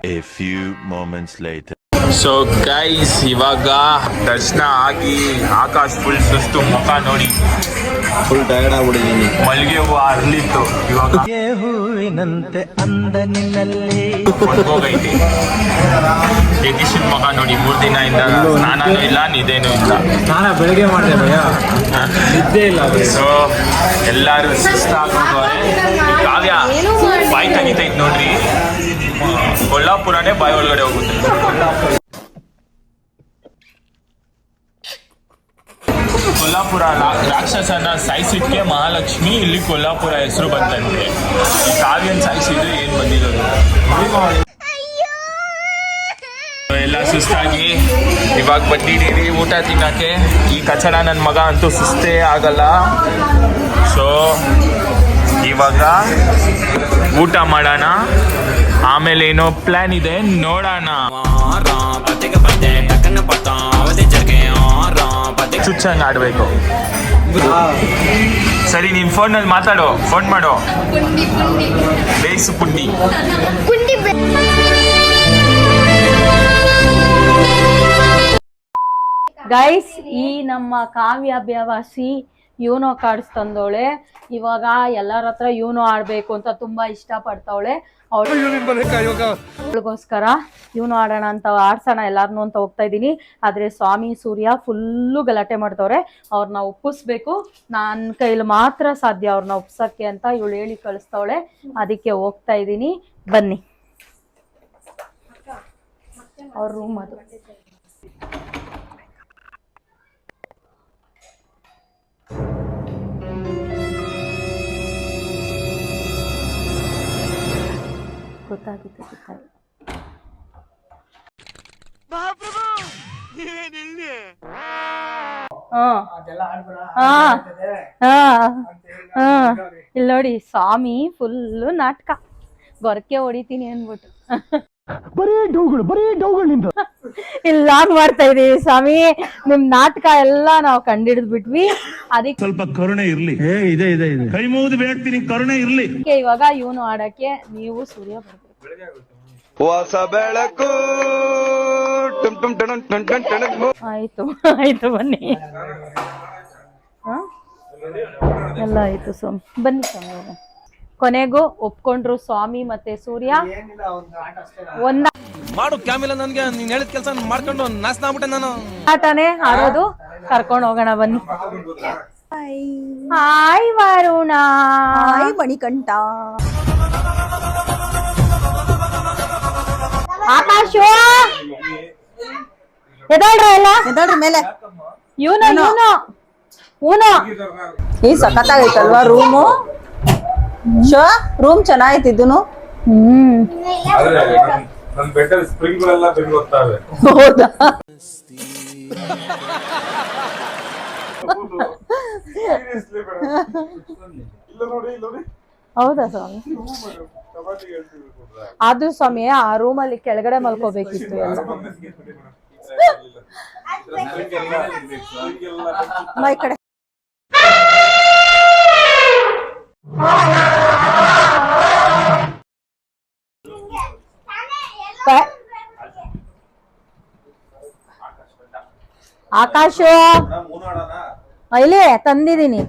A few moments later. So guys ಇವಾಗ ದರ್ಶನ ಆಗಿ ಆಕಾಶ್ ಫುಲ್ ಸುಸ್ತು, ಮುಖ ನೋಡಿ ಫುಲ್ ಟಯರ್ಡ್ ಆಗ್ಬಿಟ್ಟಿದ್ದೀನಿ. ಮಲ್ಲಿಗೆ ಹೂವು ಅರ್ಲಿತ್ತು, ಇವಾಗ ಹೂವಿನಂತೆ ಅಂದ ನಿನ್ನಲ್ಲಿ ಹೋಗೈತಿ. ಯತೀಶನ್ ಮುಖ ನೋಡಿ, 3 ದಿನದಿಂದ ಸ್ನಾನನೂ ಇಲ್ಲ, ನಿದ್ದೇನೂ ಇಲ್ಲ. ಸ್ನಾನ ಬೆಳಗ್ಗೆ ಮಾಡಿದೆ ನಿದ್ದೆ ಇಲ್ಲ. ಸೊ ಎಲ್ಲರೂ ಸುಸ್ತಾಗೋಗೋರೆ. ಕಾವ್ಯ ಬಾಯಿ ತೆಗಿತೈತೆ ನೋಡ್ರಿ, ಕೊಲ್ಲಾಪುರನೇ ಬಾಯಿ ಒಳಗಡೆ ಹೋಗುತ್ತೆ. ಕೊಲ್ಲಾಪುರ ರಾಕ್ಷಸನ ಸಾಯಿಸಿದ್ಕೆ ಮಹಾಲಕ್ಷ್ಮಿ ಇಲ್ಲಿ ಕೊಲ್ಲಾಪುರ ಹೆಸರು ಬಂತಂತೆ. ಈ ಕಾವ್ಯನ್ ಸಾಯಿಸಿದ್ರೆ ಏನ್ ಬಂದಿರೋದು. ಎಲ್ಲ ಸುಸ್ತಾಗಿ ಇವಾಗ ಬಂದಿದ್ದೀರಿ ಊಟ ತಿನ್ನಕ್ಕೆ. ಈ ಕಚಡ ನನ್ನ ಮಗ ಅಂತೂ ಸುಸ್ತೇ ಆಗಲ್ಲ. ಸೊ ಇವಾಗ ಊಟ ಮಾಡೋಣ, ಆಮೇಲೆ ಏನೋ ಪ್ಲಾನ್ ಇದೆ, ನೋಡೋಣ. ಚುಚ್ಚಂಗ್ ಆಡ್ಬೇಕು. ಸರಿ, ನೀನ್ ಫೋನಲ್ಲಿ ಮಾತಾಡೋ, ಫೋನ್ ಮಾಡೋ. ಬೇಯಿಸು ಪುಂಡಿ. ಗೈಸ್, ಈ ನಮ್ಮ ಕಾವ್ಯ ಅಭ್ಯಾಸಿ ಯೂನೋ ಕಾರ್ಡ್ಸ್ ತಂದವಳೆ. ಇವಾಗ ಎಲ್ಲರ ಹತ್ರ ಯೂನೋ ಆಡ್ಬೇಕು ಅಂತ ತುಂಬಾ ಇಷ್ಟ ಪಡ್ತಾವಳೆ. ಅವಳಿಗೋಸ್ಕರ ಯೂನೋ ಆಡೋಣ ಅಂತ, ಆಡ್ಸೋಣ ಎಲ್ಲಾರನು ಅಂತ ಹೋಗ್ತಾ ಇದ್ದೀನಿ. ಆದ್ರೆ ಸ್ವಾಮಿ ಸೂರ್ಯ ಫುಲ್ಲು ಗಲಾಟೆ ಮಾಡ್ತವ್ರೆ. ಅವ್ರನ್ನ ಒಪ್ಪಿಸ್ಬೇಕು, ನನ್ನ ಕೈಲಿ ಮಾತ್ರ ಸಾಧ್ಯ ಅವ್ರನ್ನ ಒಪ್ಸಕ್ಕೆ ಅಂತ ಇವಳು ಹೇಳಿ ಕಳಿಸ್ತವಳೆ. ಅದಕ್ಕೆ ಹೋಗ್ತಾ ಇದ್ದೀನಿ, ಬನ್ನಿ. ಅವ್ರ ರೂಮ್ ಅದು. ಗೊತ್ತಾಗಿತ್ತು. ಇಲ್ಲಿ ನೋಡಿ, ಸ್ವಾಮಿ ಫುಲ್ಲು ನಾಟಕ, ಗೊರಕೆ ಹೊಡಿತೀನಿ ಅನ್ಬಿಟ್ಟು ಇಲ್ಲ ಮಾಡ್ತಾ ಇದೀವಿ. ಸ್ವಾಮಿ, ನಿಮ್ ನಾಟಕ ಎಲ್ಲ ನಾವು ಕಂಡಿಡಿದ್ ಬಿಟ್ವಿ. ಅದಕ್ಕೆ ಸ್ವಲ್ಪ ಕರುಣೆ ಇರ್ಲಿ. ಇದೆ ಇದೆ ಇದೆ, ಕೈ ಮುಗಿದು ಬೇಡ್ತೀನಿ, ಕರುಣೆ ಇರ್ಲಿ. ಇವಾಗ ಇವನು ಆಡಕ್ಕೆ ನೀವು ಸೂರ್ಯ ಬರ್ಬೇಕು. ಹೊಸ ಬೆಳಕು. ಆಯ್ತು ಆಯ್ತು, ಬನ್ನಿ. ಎಲ್ಲ ಆಯ್ತು ಸ್ವಾಮಿ, ಬನ್ನಿ ಸ್ವಾಮಿ. ಕೊನೆಗೂ ಒಪ್ಕೊಂಡ್ರು ಸ್ವಾಮಿ ಮತ್ತೆ ಸೂರ್ಯ. ಒಂದ ಮಾಡು ಕ್ಯಾಮಿಲ್ಲ, ನನ್ಗೆ ನೀನ್ ಹೇಳಿದ ಕೆಲಸ ಮಾಡ್ಕೊಂಡು ನಾಶನ ಆಗ್ಬಿಟ್ಟೆ ನಾನು. ಆಟನೇ ಆಡೋದು, ಕರ್ಕೊಂಡು ಹೋಗೋಣ ಬನ್ನಿ. ಹಾಯ್ ವರುಣ. ಹಾಯ್ ಮಣಿಕಂಠ. ಆಕಾಶ ಎದಳ್ರ ಎಲ್ಲ ಎದಳ್ರಿ ಮೇಲೆ. ಇವನು ಇವನು ಊನು ಈ ಸಖತ್ತಾಗೈತಲ್ವಾ ರೂಮು. ರೂಮ್ ಚೆನ್ನಾಗಿತ್ತಿದ್ದನು. ಹೌದಾ? ಹೌದಾ ಸ್ವಾಮಿ? ಅದು ಸ್ವಾಮಿ, ಆ ರೂಮಲ್ಲಿ ಕೆಳಗಡೆ ಮಲ್ಕೋಬೇಕಿತ್ತು ಎಲ್ಲ. ಮೈ ಕಡೆ ಆಕಾಶ ಇಲ್ಲಿ ತಂದಿದೀನಿ.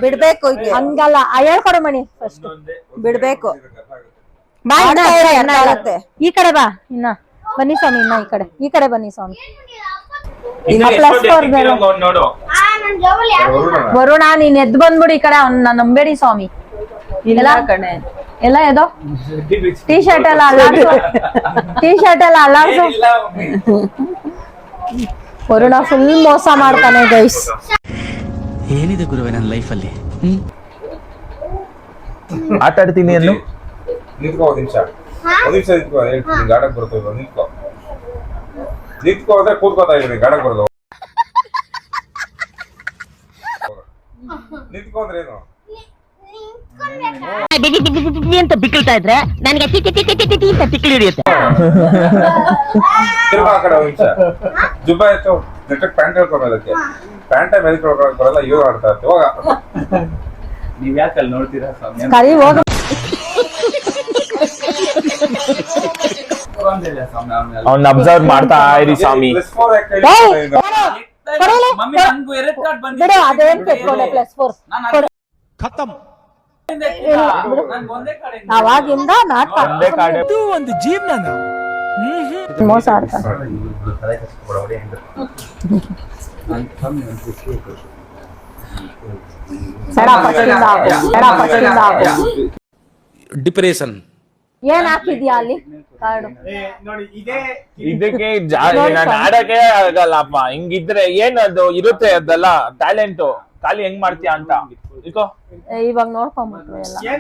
ಬಿಡ್ಬೇಕು, ಹಂಗಲ್ಲ, ಹೇಳ್ಕೊಡು ಮಣಿ ಫಸ್ಟ್. ಬಿಡ್ಬೇಕು. ಬಾ, ಈ ಕಡೆ ಬಾ. ಇನ್ನ ಬನ್ನಿ ಸ್ವಾಮಿ, ಇನ್ನ ಈ ಕಡೆ ಬನ್ನಿ ಸ್ವಾಮಿ. ವರುಣ, ನೀನ್ ಎದ್ದು ಬಂದ್ಬಿಡು ಈ ಕಡೆ. ಅವ್ನ ನಂಬೇಡಿ ಸ್ವಾಮಿ. ಇಲ್ಲ ಕಣೆ, ಎಲ್ಲ ಎದೋ ಟೀ ಶರ್ಟ್ ಎಲ್ಲ ಅಲ್ಲಾಡ್ಸು, ಟೀ ಶರ್ಟ್ ಎಲ್ಲ ಅಲ್ಲಾಡ್ಸು. ವರುಣ ಫುಲ್ ಮೋಸ ಮಾಡ್ತಾನೆ ಗೈಸ್. ಏನಿದೆ ಗುರುವೆ ನನ್ನ ಲೈಫಲ್ಲಿ? ಆಟ ಆಡ್ತೀನಿ ಅನ್ನು. ನಿಂತ್ಕೋ, ಒಂದ್ ನಿಮಿಷ ನಿಂತ್ಕೋ, ಹೇಳ್ತೀನಿ. ಗಾಡಕ್ ಬರ್ತದೆ, ನಿಂತ್ಕೋ. ನಿಂತ್ಕೊಂಡ್ರೆ ಕೂತ್ಕೋತಾ ಇದೀನಿ ಗಾಡ ಕೊಡೋದು ನಿಂತ್ಕೊಂಡ್ರೆ ಏನು ಅಂತ ಬಿಕ್ಕಳ್ತಾ ಇದ್ರೆ ನನಗೆ ಅಂತ ತಿಕ್ಕಿ ಹಿಡಿಯುತ್ತೆ. ತಿರ್ಗಾ ಆ ಕಡೆ ನಿಮಿಷ ಜುಬ್ಬ ಆಯ್ತು ನೆಟ್ಟಕ್ಕೆ ಪ್ಯಾಂಟ್ ಹೇಳ್ಕೊಳೋದಕ್ಕೆ ಪ್ಯಾಂಟ ಮೇಲೆ ಕೊಡೋಕೆ ಬರಲ್ಲ ಇವ್ ಆಡ್ತಾ ಇರ್ತೀವಿ ಹೋಗ ನೀವ್ ಯಾಕೆ ಅಲ್ಲಿ ನೋಡ್ತೀರಾ ಸ್ವಾಮಿ? ಕರಿ ಹೋಗ ಅವ್ನ ಅಬ್ಸರ್ವ್ ಮಾಡ್ತಾ ಇರಿ ಸ್ವಾಮಿ. ಬಿಡು ಅದೇನ್ ಕೆಟ್ಕೊಂಡೆ +4 ಅವಾಗಿಂದ ನಾಟಕ ಒಂದೇ ಕಾಡೆ ಒಂದು ಜೀವನ ಮೋಸ ಆಡ್ತಾನೆ. ಡಿಪ್ರೆಷನ್ ಏನ್ ಹಾಕಿದ್ಯಾ ಅಲ್ಲಿ ಕಾರ್ಡು? ಇದಕ್ಕೆ ಆಡಕ್ಕೆ ಆಗಲ್ಲಪ್ಪ. ಹಿಂಗಿದ್ರೆ ಏನದು ಇರುತ್ತೆ ಅದೆಲ್ಲ ಟ್ಯಾಲೆಂಟ್ ಖಾಲಿ ಹೆಂಗ್ ಮಾಡ್ತೀಯ ಅಂತ ಇಕೋ. ಇವಾಗ ನೋಡ್ಕೊಂಡ್ಬಿಟ್ರು ಎಲ್ಲ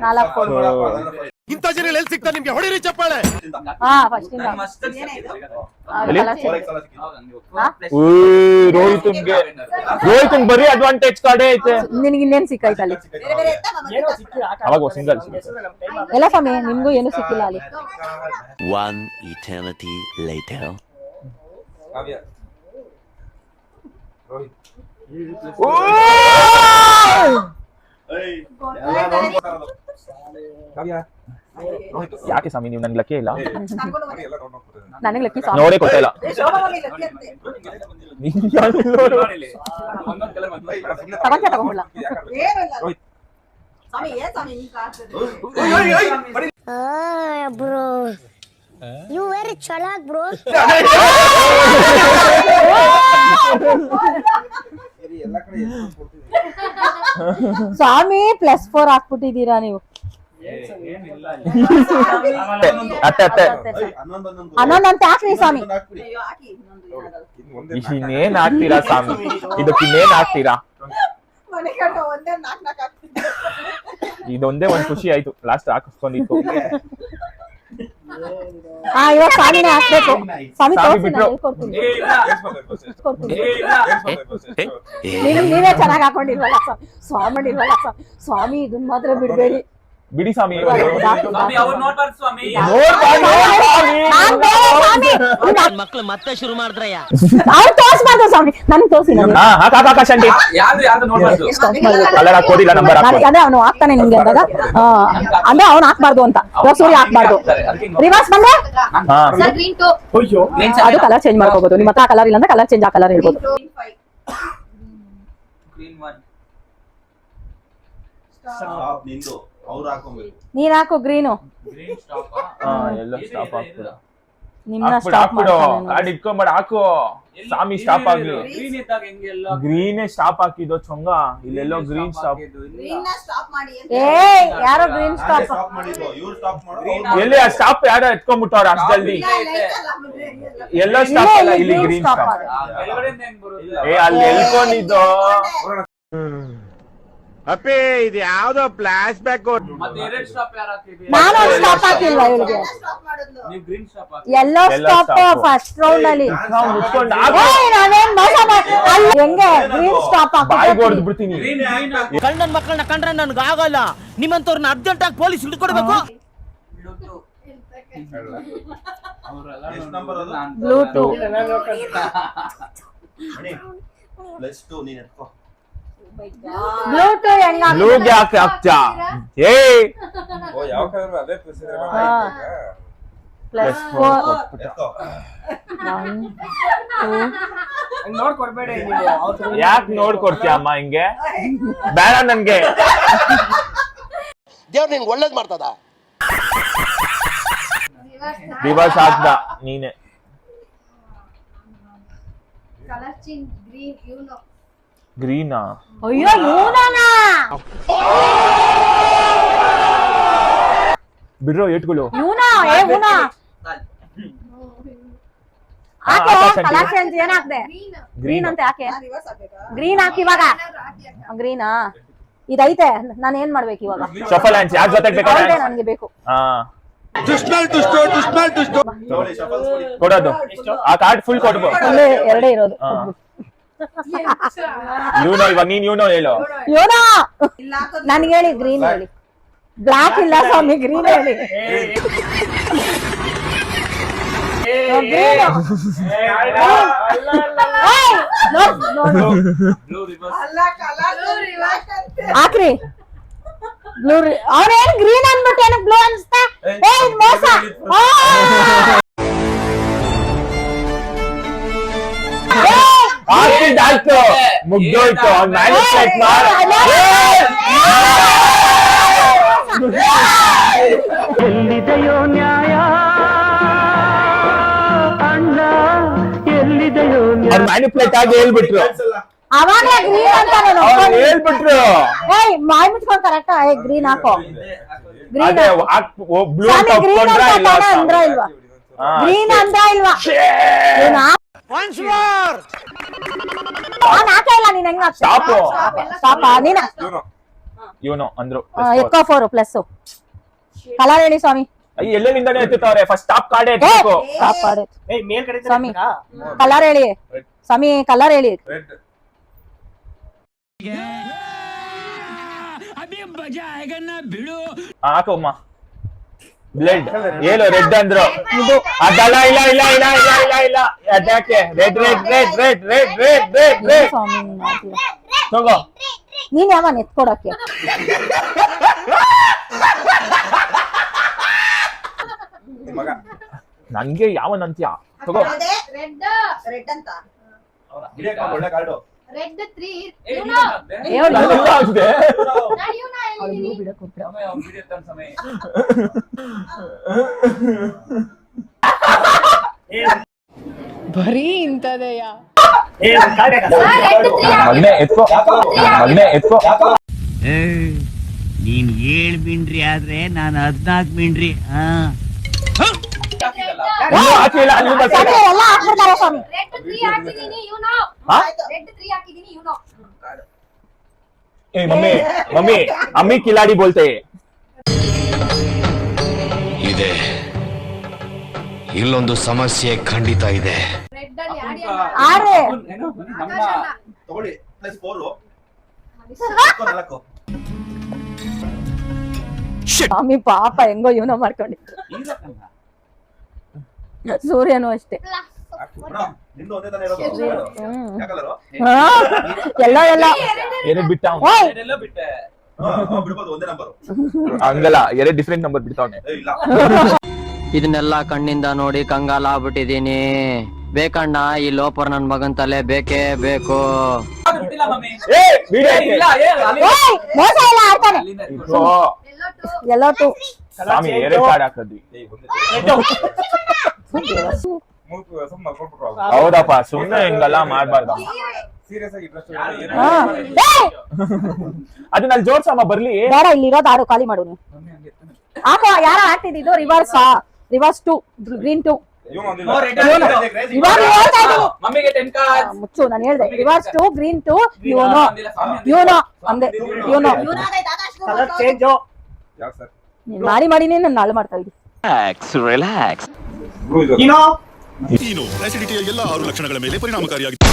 4 ಕೊಡು. ಇಂಥ ಜನ ಎಲ್ಲಿ ಸಿಗ್ತಾರೆ ನಿಮ್ಗೆ? ಹೊಡಿರಿ ಚಪ್ಪಾಳೆ. ಹಾ ಫಸ್ಟ್ ಇಂದ ರೋಹಿತ್ ಬರೀ ಅಡ್ವಾಂಟೇಜ್ ಕಾರ್ಡೇ ಐತೆ. ನಿನ್ಗೆ ಇನ್ನೇನ್ ಸಿಕ್ಕಾಯ್ತು ಅಲ್ಲಿ? ಅವಾಗ ಸಿಂಗಲ್ ಎಲ್ಲ ಸಮಯ ನಿಮ್ಗೂ ಏನು ಸಿಕ್ಕಿಲ್ಲ ಅಲ್ಲಿ. One eternity later. ಯಾಕೆ ಸ್ವಾಮಿ ನೀವು ನನ್ಗೆ ಲಕ್ಕೇ ಇಲ್ಲ? ನನಗೆ ಲಕ್ಕಿ ನೋಡೇ ಕೊಟ್ಟಿಲ್ಲ. ತಗೊಂಡಿಲ್ಲ. ಬ್ರೋ ಯು ವೆರಿ ಚಲಾಕ್ ಬ್ರೋ. ಸ್ವಾಮಿ +4 ಹಾಕ್ಬಿಟ್ಟಿದ್ದೀರಾ ನೀವು. ಅತ್ತೆ ಅನ್ನೊಂದಂತೆ ಹಾಕ್ರಿ ಸ್ವಾಮಿ. ಇನ್ನೇನ್ ಹಾಕ್ತೀರಾ ಸ್ವಾಮಿ? ಇದಕ್ಕೆ ಇನ್ನೇನ್ ಹಾಕ್ತೀರಾ? ಇದೊಂದೇ ಒಂದ್ ಖುಷಿ ಆಯ್ತು ಲಾಸ್ಟ್ ಹಾಕಿಸ್ಕೊಂಡಿತ್ತು. ಇವಾಗ ಸ್ವಾಮಿನೇ ಹಾಕ್ಬೇಕು. ಸ್ವಾಮಿ ತೋರಿಸಿ ನಾನು ಹೇಳ್ಕೊಡ್ತೀನಿ. ನೀವೇ ಚೆನ್ನಾಗಿ ಹಾಕೊಂಡಿಲ್ವಲ್ಲ ಸ್ವಾಮಿ ಇಲ್ವಲ್ಲ ಸ್ವಾಮಿ ಇದನ್ನ ಮಾತ್ರ ಬಿಡ್ಬೇಡಿ. ಬಿಡಿ ಸ್ವಾಮಿ. ಮಕ್ಳು ಮತ್ತೆ ಶುರು ಮಾಡಿದ್ರಯ್ಯ. ಅವ್ರು ತೋರಿಸ್ಬಾರ್ದು ಸ್ವಾಮಿ, ನನ್ಗೆ ತೋರಿಸಿ. ಕಲರ್ ಹಾಕೋದಿಲ್ಲ ನಂಬರ್ ಅದೇ ಅವನು ಹಾಕ್ತಾನೆ ನಿಮ್ಗೆ ಅಂದಾಗ ಅಂದ್ರೆ ಅವ್ನು ಹಾಕ್ಬಾರ್ದು ಅಂತ. ಸೂರ್ಯ ಹಾಕ್ಬಾರ್ದು. ರಿವರ್ಸ್ ಬಂದ್ರೆ ಅದು ಕಲರ್ ಚೇಂಜ್ ಮಾಡ್ಕೋಬಹುದು. ನಿಮ್ಮ ಹತ್ರ ಕಲರ್ ಇಲ್ಲ ಅಂದ್ರೆ ಕಲರ್ ಚೇಂಜ್ ಆ ಕಲರ್ ಹೇಳ್ಬೋದು. ನೀನ್ ಹಾಕು ಗ್ರೀನು. ನಿಮ್ನ ಸ್ಟಾಪ್ ಮಾಡಿ ಇಟ್ಕೊಂಬೇಡ ಹಾಕು ಸ್ವಾಮಿ. ಸ್ಟಾಪ್ ಆಗ್ಲಿ. ಗ್ರೀನೇ ಸ್ಟಾಪ್ ಹಾಕಿದ್ದು ಚೊಂಗ. ಇಲ್ಲೆಲ್ಲೋ ಗ್ರೀನ್ ಸ್ಟಾಪ್. ಯಾರೋ ಗ್ರೀನ್ ಸ್ಟಾಪ್ ಎಲ್ಲಿ ಆ ಸ್ಟಾಪ್ ಯಾರೋ ಎತ್ಕೊಂಡ್ಬಿಟ್ಟವ್ರ ಅಷ್ಟ್ ಜಲ್ದಿ. ಎಲ್ಲೋ ಸ್ಟಾಪ್ ಅಲ್ಲ, ಇಲ್ಲಿ ಗ್ರೀನ್ ಸ್ಟಾಪ್. ಅಲ್ಲಿ ಎಲ್ಕೊಂಡಿದ್ದು ಅಪ್ಪೇ ಇದು ಯಾವ್ದೋ ಫ್ಲಾಶ್ ಬ್ಯಾಕ್. ನಾನು ಸ್ಟಾಪ್ ಹಾಕಿಲ್ವಾ ಇವಳಿಗೆ? ಎಲ್ಲೋ ಸ್ಟಾಪ್ ಫಸ್ಟ್ ರೌಂಡ್ ಅಲ್ಲಿ. ಹೆಂಗೆ ಗ್ರೀನ್ ಸ್ಟಾಪ್ ಹೊಡೆದು ಬಿಡ್ತೀನಿ. ಕಳ್ಳನ ಮಕ್ಕಳನ್ನ ಕಂಡ್ರೆ ನನ್ಗೆ ಆಗಲ್ಲ. ನಿಮ್ಮಂತವ್ರನ್ನ ಅರ್ಜೆಂಟ್ ಆಗಿ ಪೊಲೀಸ್ ಹಿಡ್ಕೊಡ್ಬೇಕು. ಬ್ಲೂಟೂತ್ ಬ್ಲೂಟೂತ್ ಹೆಂಗ ಬ್ಲೂಗ್ ಯಾಕೆ ಹಾಕ್ತಾ? ಏ ಯಾವ ಕಲರ್ ಅದೇ ಯಾಕೆ ನೋಡ್ಕೊಡ್ತೀಯ ಅಮ್ಮ ಹಿಂಗೆ? ಬೇಡ ನನ್ಗೆ. ದೇವ್ರು ನಿಂಗೆ ಒಳ್ಳೇದ್ ಮಾಡ್ತದ. ರಿವರ್ಸ್ ಹಾಕ್ದ ನೀನೆ. ಗ್ರೀನಾ? ಅಯ್ಯೋ ಇವನಾ ಬಿಡ್ರೋ ಏಟ್ಗಳು. ಇವನಾ ಕಲರ್ ಚೇಂಜ್ ಏನ್ ಹಾಕ್ದೆ? ಗ್ರೀನ್ ಅಂತ ಯಾಕೆ? ಗ್ರೀನ್ ಹಾಕಿ ಇವಾಗ. ಗ್ರೀನಾ ಇದೈತೆ. ನಾನು ಏನ್ ಮಾಡ್ಬೇಕು ಇವಾಗ? ಶಫಲ್ ಹ್ಯಾಂಡ್ಸ್ ಯಾರ್ ಜೊತೆಗೆ ಬೇಕಾದ್ರೆ ನನ್ಗೆ ಬೇಕು. ಕೊಡೋದು ಆ ಕಾರ್ಡ್ ಫುಲ್ ಕೊಡ್ಬೋ ಎರಡೇ ಇರೋದು. ಇವನೋ ಇವಾಗ ನೀನ್ ಇವನೋ ಹೇಳು. ಯೋನೋ ನನ್ಗೆ ಹೇಳಿ, ಗ್ರೀನ್ ಹೇಳಿ. ಬ್ಲಾಕ್ ಇಲ್ಲ ಸ್ವಾಮಿ, ಗ್ರೀನ್ ಹೇಳಿ. ಹಾಕ್ರಿ ಬ್ಲೂ. ಅವ್ರೇನ್ ಗ್ರೀನ್ ಅನ್ಬಿಟ್ಟು ಏನು ಬ್ಲೂ ಅನ್ಸ್ತಾ? ಮೋಸ. ಆಯ್ತು ಮುಗ್ದೋಯ್ತು. ಮ್ಯಾನಿಪುಲೇಟ್ ಮಾಡ. ಎಲ್ಲಿದೆಯೋ ನ್ಯಾಯ ಅಣ್ಣ, ಎಲ್ಲಿದೆಯೋ ಅವ್ರು ಮ್ಯಾನಿಪುಲೇಟ್ ಆಗಿ ಹೇಳ್ಬಿಟ್ರು. ಅವಾಗ್ಲೇ ಗ್ರೀನ್ ಅಂತ ಅವ್ರು ಹೇಳ್ಬಿಟ್ರು. ಮಾಯ್ ಮುಚ್ಕೊಂಡ್ ಕರೆಕ್ಟ್ ಗ್ರೀನ್ ಹಾಕೋ. ಗ್ರೀನ್ ಬ್ಲೂ ಗ್ರೀನ್ ಅಂದ್ರ ಇಲ್ವಾ? ಗ್ರೀನ್ ಅಂದ್ರ ಇಲ್ವಾ? ಹಾಕ ಇಲ್ಲ. ನೀನ್ ಹೆಂಗ ಸ್ಟಾಪ್ ನೀನ ಇವನು ಅಂದ್ರು. ಎಕ್ಕೋ 4 ಪ್ಲಸ್ ಕಲರ್ ಹೇಳಿ ಸ್ವಾಮಿ. ಎಲ್ಲೆಲ್ಲಿಂದಾನೆ ಎತ್ತುತ್ತವ್ರೆ. ಫಸ್ಟ್ ಸ್ಟಾಪ್ ಕಾರ್ಡ್ ಎತ್ತಬೇಕು. ಸ್ಟಾಪ್ ಕಾರ್ಡ್ ಸ್ವಾಮಿ. ಕಲರ್ ಹೇಳಿ ಸ್ವಾಮಿ, ಕಲರ್ ಹೇಳಿ. ರೆಡ್ ಹಾಕಮ್ಮ. ಬ್ಲಡ್ ಹೇಳು. ರೆಡ್ ಅಂದ್ರು. ಅದಲ್ಲ. ಇಲ್ಲ ಇಲ್ಲ ಇಲ್ಲ ಇಲ್ಲ ಇಲ್ಲ ಇಲ್ಲ ಅದಕ್ಕೆ red red red red red red red red ಸ್ವಾಮಿ ತಗೋ. ನೀನ್ ಯಾವ ಎತ್ಕೊಡಕ್ಕೆ? ಮಗ ನನ್ಗೆ ಯಾವನಂತ್ಯ ತಗೋ. ರೆಡ್ ಅಂತ ಒಳ್ಳೆ ಕಾರ್ಡು. ರೆಡ್ 3 ನನಗೆಲ್ಲ ಆಗಿದೆ. ಬರೀ ಇಂತದೆಯ ಮಗ್ನೆ ಎತ್ಕೋ. ಮಗ್ನೆ ಎತ್ಕೋ. ನೀನ್ 7 ಮಿಂಡ್ರಿ ಆದ್ರೆ ನಾನು 14 ಮಿಂಡ್ರಿ. ಇನ್ನೂ ಹಾಕಿಲ್ಲ. ಅಲ್ಲಿ ಬರ್ತಾರೆ. ಎಲ್ಲ ಹಾಕ್ಬಿಡ್ತಾರೆ ಸ್ವಾಮಿ. ರೆಡ್ 3 ಹಾಕಿದೀನಿ ಯುನೋ. ಹಾ? ರೆಡ್ 3 ಹಾಕಿದೀನಿ ಯುನೋ. ಏ ಮಮ್ಮಿ ಮಮ್ಮಿ ಅಮ್ಮಿ ಕಿಲಾಡಿ ಬೋಲ್ತೆ. ಇದೆ ಇಲ್ಲೊಂದು ಸಮಸ್ಯೆ ಖಂಡಿತ ಇದೆ. ರೆಡ್ ಅಲ್ಲಿ ಆಡಿ ಆರೆ ತಗೊಳ್ಳಿ +4 4 ಸ್ವಾಮಿ ಪಾಪ ಹೆಂಗೋ ಇವನೋ ಮಾಡ್ಕೊಂಡಿದ್ರು. ಸೂರ್ಯನು ಅಷ್ಟೇ. ನಿಂದು ಒಂದೇ ತಾನೇ ಇರೋದು. ಯಾವ ಕಲರು? ಎಲ್ಲ ಎರಡು ಬಿಟ್ಟ ಅವ್ನು. ಬಿಡ್ಬೋದು ಒಂದೇ ನಂಬರ್. ಹಂಗಲ್ಲ, ಎರಡು ಡಿಫ್ರೆಂಟ್ ನಂಬರ್ ಬಿಡ್ತಾವನೆ. ಇಲ್ಲ ಇದನ್ನೆಲ್ಲ ಕಣ್ಣಿಂದ ನೋಡಿ ಕಂಗಾಲ ಆಗ್ಬಿಟ್ಟಿದೀನಿ. ಬೇಕಣ್ಣ ಈ ಲೋಪರ್ ನನ್ ಮಗನ್ ತಲೆ ಬೇಕೇ ಬೇಕು. ಏ ವಿಡಿಯೋ ಮೋಸ ಎಲ್ಲ ಆಡ್ತಾನೆ. ಎಲ್ಲ ಟು ಸ್ವಾಮಿ ಎರಡು ಕಾರ್ಡ್ ಹಾಕದ್ವಿ. ಹೌದಪ್ಪ, ಸುಮ್ನೆ ಹಿಂಗೆಲ್ಲ ಮಾಡ್ಬಾರ್ದು. ಸೀರಿಯಸ್ ಆಗಿ ಇಂಟ್ರೆಸ್ಟ್ ಅದನ್ನ ಅಲ್ಲಿ ಜೋಡ್ಸಮ್ಮ ಬರ್ಲಿ. ಬೇಡ, ಇಲ್ಲಿ ಇರೋದು ಆಡು ಖಾಲಿ ಮಾಡು ನೀನು. ಹಾಕೋ. ಯಾರ ಹಾಕ್ತಿದ್ದು? Reverse 2 green 2. ಮುಚ್ಚು, ನಾನು ಹೇಳ್ದೆ ರಿವರ್ಸ್ 2 ಗ್ರೀನ್ 2 ಯೂನೋ ಅಂದೆ. ಯೂನೋ ಮಾಡಿ ನೀನು ನಾಳೆ ಮಾಡ್ತಾ ಇದ್ದಿ. ರಿಲ್ಯಾಕ್ಸ್. ನೀನು ಅಸಿಡಿಟಿಯ ಎಲ್ಲ 6 ಲಕ್ಷಣಗಳ ಮೇಲೆ ಪರಿಣಾಮಕಾರಿಯಾಗಿದೆ.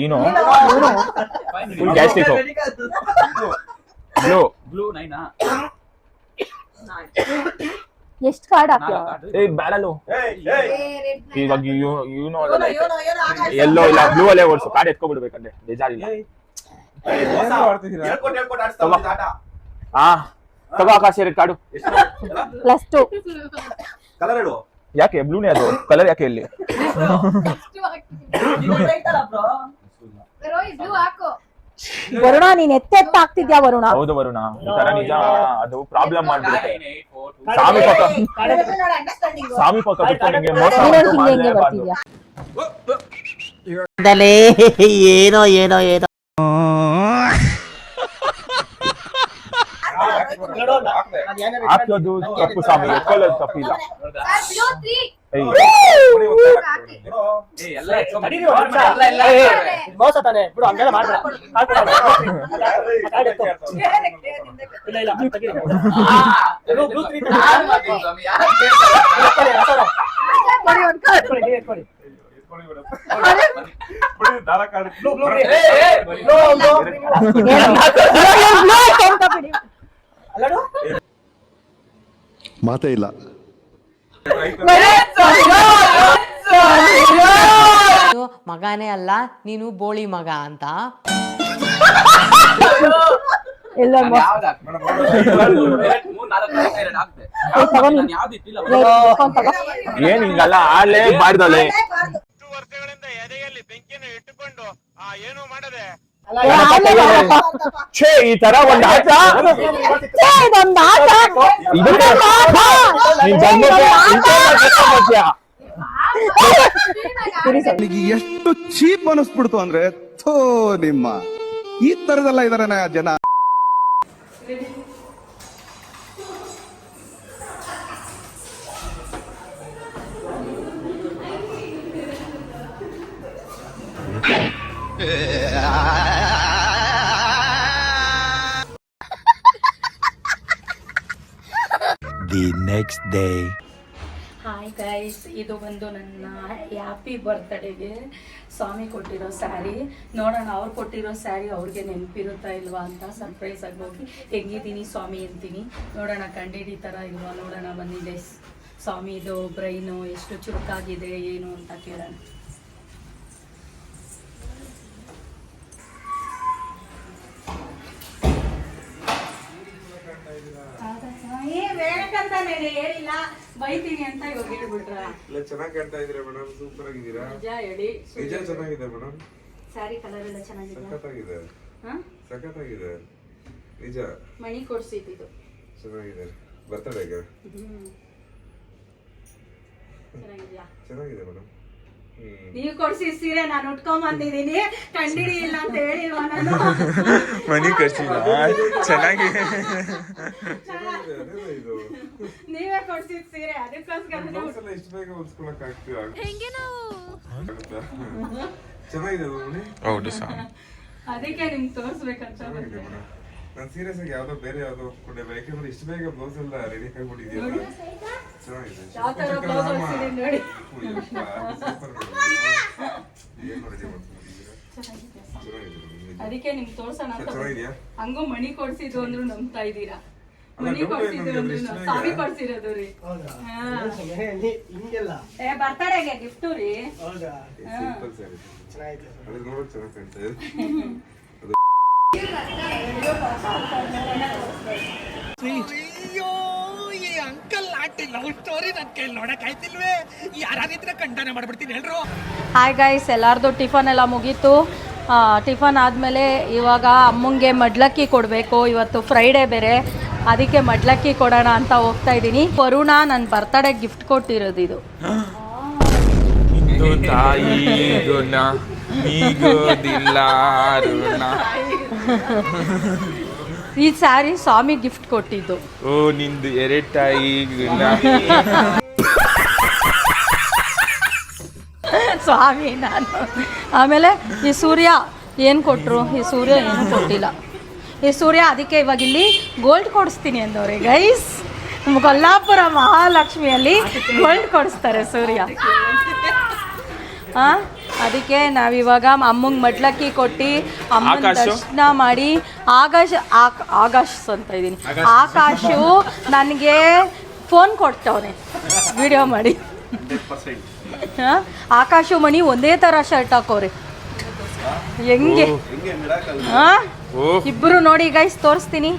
ಏನೋ ಫುಲ್ ಗ್ಯಾಸ್ಟ್ರಿಕ್. ಬ್ಲೂ 9 ಎಷ್ಟು ಕಾರ್ಡ್ ಹಾಕ್ತೀಯ? ಏ ಬ್ಯಾಡಲು. ಇವಾಗ ಯೂನೋ ಎಲ್ಲೋ ಇಲ್ಲ, ಬ್ಲೂ ಅಲ್ಲೇ ಓಡಿಸು. ಕಾರ್ಡ್ ಎತ್ಕೊಬಿಡ್ಬೇಕಂದ್ರೆ ಬೇಜಾರಿಲ್ಲ. ಹಾ ತಗೋ ಆಕಾಶ ಎರಡು ಕಾರ್ಡು. +2 ಕಲರ್ ಹೇಳು. ಯಾಕೆ ಬ್ಲೂನೇ ಅದು ಕಲರ್? ಯಾಕೆ ಇಲ್ಲಿ ಬ್ಲೂ ಹಾಕೋ. ವರುಣ, ನೀನ್ ಎತ್ತೆತ್ತ ಹಾಕ್ತಿದ್ಯಾ ವರುಣ? ಹೌದು ವರುಣ, ಈ ತರ ನಿಜ ಅದು ಪ್ರಾಬ್ಲಮ್ ಮಾಡ್ಬಿಡುತ್ತೆ. ಸ್ವಾಮಿ ಪಕ್ಕ ಬಿಟ್ಟು ನಿಂಗೆ ಮೋಸ ಹಿಂಗೆ ಬರ್ತಿದ್ಯಾ? ಏನೋ ಏನೋ ಏನೋ ಹಾಕೋದು ತಪ್ಪು ಸ್ವಾಮಿ, ಎತ್ಕೊಳ್ಳೋದು ತಪ್ಪಿಲ್ಲ. ಬ್ಲೂ 3 ಮೋಸ ತಾನೆ ಬಿಡು, ಹಂಗೆಲ್ಲ ಮಾಡ್ಬೇಡ. ಇಲ್ಲ ಇಲ್ಲ ದಾರ ಕಾರ್ಡ್ ಮಾತೇ ಇಲ್ಲ. ಮಗನೇ ಅಲ್ಲ ನೀನು ಬೋಳಿ ಮಗ ಅಂತ. ಎಲ್ಲ ಏನ್ ಹಿಂಗಲ್ಲ ಆಲೆ ಬಾಡ್ದಲೆ ಛೇ ಈ ತರ ಒಂದ್ ಆಟ ನಿನ್ ಜನ್ಮಕ್ಕೆ ನನಗೆ ಎಷ್ಟು ಚೀಪ್ ಅನಿಸ್ಬಿಡ್ತು ಅಂದ್ರೆ ಥೋ ನಿಮ್ಮ ಈ ತರದೆಲ್ಲ ಇದಾರೆ ಜನ. The next day. Hi guys, ಇದು ಬಂದು ನನ್ನ ಹ್ಯಾಪಿ ಬರ್ತ್ಡೇಗೆ ಸ್ವಾಮಿ ಕೊಟ್ಟಿರೋ ಸ್ಯಾರಿ. ನೋಡೋಣ ಅವ್ರು ಕೊಟ್ಟಿರೋ ಸ್ಯಾರಿ ಅವ್ರಿಗೆ ನೆನಪಿರುತ್ತಾ ಇಲ್ವಾ ಅಂತ ಸರ್ಪ್ರೈಸ್ ಆಗಿ ಹೋಗಿ ಹೆಂಗಿದ್ದೀನಿ ಸ್ವಾಮಿ ಅಂತೀನಿ. ನೋಡೋಣ ಕಂಡಿಡಿತಾರ ಇಲ್ವಾ ನೋಡೋಣ. ಬಂದಿದೆ ಸ್ವಾಮಿದು ಬ್ರೈನು ಎಷ್ಟು ಚುರುಕಾಗಿದೆ ಏನು ಅಂತ ಕೇಳೋಣ. ಹೇಳಿಲ್ಲ ಬೈತೀನಿ ಅಂತ ಇವಾಗ ಹೇಳ್ಬಿಟ್ರ. ಚೆನ್ನಾಗಿ ಕಾಣ್ತಾ ಇದ್ದೀರಾ ಮೇಡಮ್, ಸೂಪರ್ ಆಗಿದ್ದೀರಾ. ನಿಜ ಹೇಳಿ. ನಿಜ ಚೆನ್ನಾಗಿದೆ ಮೇಡಮ್. ಸ್ಯಾರಿ ಕಲರ್ ಎಲ್ಲ ಚೆನ್ನಾಗಿದೆ. ಸಖತ್ತಾಗಿದೆ. ಸಖತ್ತಾಗಿದೆ ನಿಜ. ಮಣಿ ಕೊಡ್ಸಿದ್ದು ಚೆನ್ನಾಗಿದೆ. ಬರ್ತಡೆಗೆ ಚೆನ್ನಾಗಿದ್ಯಾ? ಚೆನ್ನಾಗಿದೆ ಮೇಡಮ್. ನೀವು ಕೊಡ್ಸಿ ಸೀರೆ ನಾನು ಉಟ್ಕೊಂಡ್ ಬಂದಿದ್ದೀನಿ. ಕಂಡಿಡಿ ಇಲ್ಲ ಅಂತ ಹೇಳಿಲ್ವಾ ನಾನು? ಮನಿ ಕಳ್ಸಿಲ್ಲ. ಚೆನ್ನಾಗಿದೆ. ನೀವೇ ಕೊಡ್ಸಿದ್ ಸೀರೆ ಅದಕ್ಕೋಸ್ಕರ ಇಷ್ಟು ಬೇಗ ಹೊಲ್ಸ್ಕೊಳಕ್ ಆಗ್ತೀವಿ. ಚೆನ್ನಾಗಿದೆ ಹೌದು ಸರ್. ಅದಕ್ಕೆ ನಿಮ್ಗೆ ತೋರ್ಸ್ಬೇಕಂತ. ನಾನು ಸೀರಿಯಸ್ ಆಗಿ ಯಾವ್ದೋ ಬೇರೆ ಯಾವ್ದೋ ಒಪ್ಕೊಂಡೆ. ಯಾಕೆಂದ್ರೆ ಇಷ್ಟು ಬೇಗ ಬ್ಲೌಸ್ ಎಲ್ಲ ರೆಡಿ ಆಗಿಬಿಟ್ಟಿದೆಯಲ್ಲ. ಚೆನ್ನಾಗಿದೆ. ಯಾವ ತರ ಬ್ಲೌಸ್ ಹೊಲ್ಸಿದೀನಿ ನೋಡಿ. ಅದಕ್ಕೆ ನಿಮ್ಗೆ ತೋರ್ಸೋಣ ಅಂತ. ಹಂಗೂ ಮಣಿ ಕೊಡ್ಸಿದ್ದು ಅಂದ್ರು ನಂಬ್ತಾ ಇದ್ದೀರಾ? ಮಣಿ ಕೊಡ್ಸಿದ್ದು ಅಂದ್ರು ಸ್ವಾಮಿ ಕೊಡ್ಸಿರೋದು ರೀ. ಬರ್ತಡೆಗೆ ಗಿಫ್ಟು ರೀ. ನೋಡಕ್ ಚೆನ್ನಾಗಿ ಕಾಣ್ತಾ ಇದೆ. ಹಾಯ್ ಗೈಸ್, ಎಲ್ಲಾರ್ದು ಟಿಫನ್ ಎಲ್ಲ ಮುಗೀತು. ಟಿಫನ್ ಆದಮೇಲೆ ಇವಾಗ ಅಮ್ಮಂಗೆ ಮಡ್ಲಕ್ಕಿ ಕೊಡಬೇಕು. ಇವತ್ತು ಫ್ರೈಡೇ ಬೇರೆ, ಅದಕ್ಕೆ ಮಡ್ಲಕ್ಕಿ ಕೊಡೋಣ ಅಂತ ಹೋಗ್ತಾ ಇದ್ದೀನಿ. ವರುಣ ನನ್ನ ಬರ್ತಡೇ ಗಿಫ್ಟ್ ಕೊಟ್ಟಿರೋದು ಇದು. ತಾಯಿ ಗುಣ ನೀಗೋದಿಲ್ಲ ಅರುಣ. ಈ ಸ್ಯಾರಿ ಸ್ವಾಮಿ ಗಿಫ್ಟ್ ಕೊಟ್ಟಿದ್ದು. ಓ ನಿಂದು ಎರಡು ತಾಯಿ ಗುಣ. ಸ್ವಾಮಿ ನಾನು. ಆಮೇಲೆ ಈ ಸೂರ್ಯ ಏನು ಕೊಟ್ಟರು? ಈ ಸೂರ್ಯ ಏನು ಕೊಟ್ಟಿಲ್ಲ. ಈ ಸೂರ್ಯ ಅದಕ್ಕೆ ಇವಾಗ ಇಲ್ಲಿ ಗೋಲ್ಡ್ ಕೊಡಿಸ್ತೀನಿ ಅಂದವ್ರೆ ಗೈಸ್. ಕೊಲ್ಲಾಪುರ ಮಹಾಲಕ್ಷ್ಮಿಯಲ್ಲಿ ಗೋಲ್ಡ್ ಕೊಡಿಸ್ತಾರೆ ಸೂರ್ಯ. ಅದಕ್ಕೆ ನಾವಿವಾಗ ಅಮ್ಮಂಗೆ ಮಡ್ಲಕ್ಕಿ ಕೊಟ್ಟು ಅಮ್ಮನ ದರ್ಶನ ಮಾಡಿ ಆಕಾಶ್ ಅಂತ ಇದ್ದೀನಿ. ಆಕಾಶು ನನಗೆ ಫೋನ್ ಕೊಡ್ತವನೆ ವಿಡಿಯೋ ಮಾಡಿ. ಆಕಾಶು ಮಣಿ ಒಂದೇ ಥರ ಶರ್ಟ್ ಹಾಕೋರಿ. ಹೆಂಗೆ ಇಬ್ಬರು ನೋಡಿ ಗೈಸ್, ತೋರಿಸ್ತೀನಿ.